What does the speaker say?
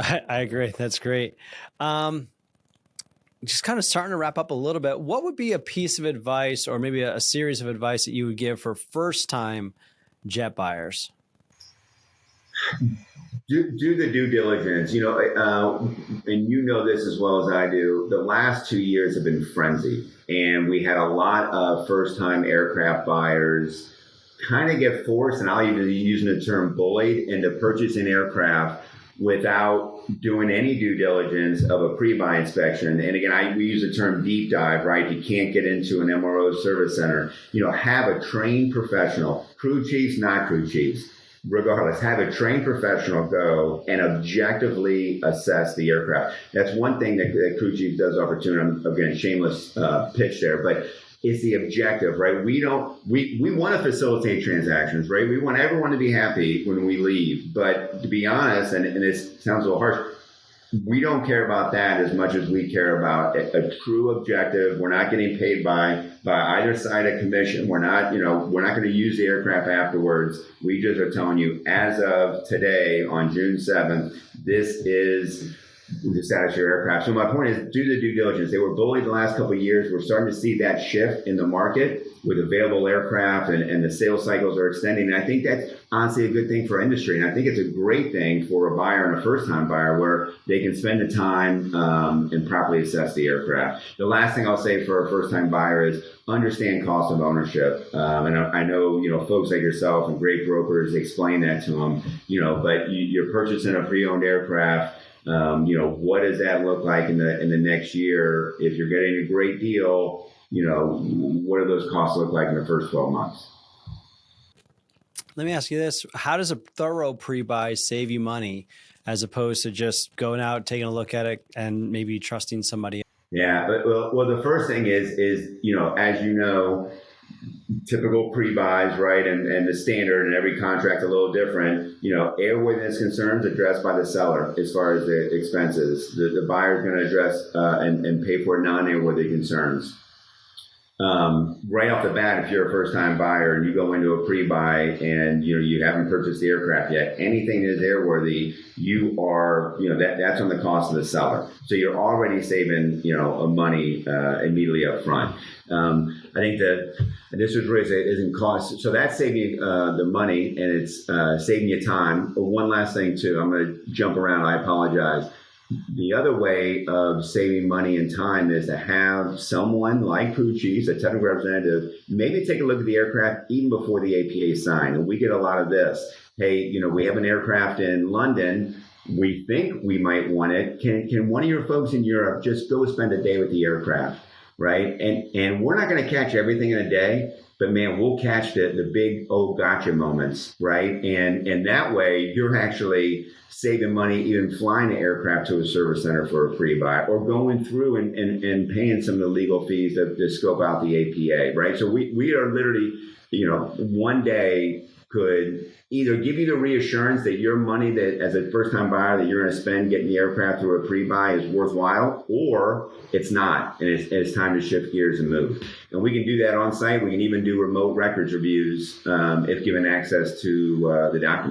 I agree. That's great. Just kind of starting to wrap up a little bit. What would be a piece of advice or maybe a series of advice that you would give for first-time jet buyers? Do the due diligence, and you know this as well as I do. The last 2 years have been frenzied, and we had a lot of first-time aircraft buyers kind of get forced, and I'll even be using the term bullied, into purchasing aircraft without doing any due diligence of a pre-buy inspection. And again, we use the term deep dive, right? If you can't get into an MRO service center, have a trained professional, crew chiefs, not crew chiefs, regardless, have a trained professional go and objectively assess the aircraft. That's one thing that crew chief does offer too, and I'm getting a shameless pitch there, but it's the objective, right? We want to facilitate transactions, right? We want everyone to be happy when we leave. But to be honest, and this sounds a little harsh, we don't care about that as much as we care about a true objective. We're not getting paid by either side of commission. We're not going to use the aircraft afterwards. We just are telling you, as of today, on June 7th, this is the status of your aircraft. So my point is, do the due diligence. They were bullied the last couple of years. We're starting to see that shift in the market with available aircraft, and the sales cycles are extending. And I think that's honestly a good thing for industry. And I think it's a great thing for a buyer and a first-time buyer where they can spend the time and properly assess the aircraft. The last thing I'll say for a first-time buyer is understand cost of ownership. And I know, folks like yourself and great brokers explain that to them, but you're purchasing a pre-owned aircraft. What does that look like in the next year? If you're getting a great deal, what do those costs look like in the first 12 months? Let me ask you this. How does a thorough pre-buy save you money as opposed to just going out, taking a look at it, and maybe trusting somebody? Yeah, but well, the first thing is, as you know, typical pre-buys, right, and the standard, and every contract a little different, airworthiness concerns addressed by the seller as far as the expenses. The buyer is going to address and pay for non-airworthy concerns. Right off the bat, if you're a first-time buyer and you go into a pre-buy and you haven't purchased the aircraft yet, anything that is airworthy, you are that's on the cost of the seller. So you're already saving money immediately up front. I think that this was really isn't cost. So that's saving the money, and it's saving you time. But one last thing too, I'm going to jump around. I apologize. The other way of saving money and time is to have someone like crew chiefs, a technical representative, maybe take a look at the aircraft even before the APA is signed. And we get a lot of this. Hey, we have an aircraft in London. We think we might want it. Can one of your folks in Europe just go spend a day with the aircraft, right? And we're not going to catch everything in a day, but man, we'll catch the big, oh, gotcha moments, right? And that way you're actually saving money even flying the aircraft to a service center for a pre-buy, or going through and paying some of the legal fees to scope out the APA, right? So we are literally, one day could either give you the reassurance that your money that as a first-time buyer that you're going to spend getting the aircraft through a pre-buy is worthwhile, or it's not, and it's time to shift gears and move. And we can do that on site. We can even do remote records reviews if given access to the document.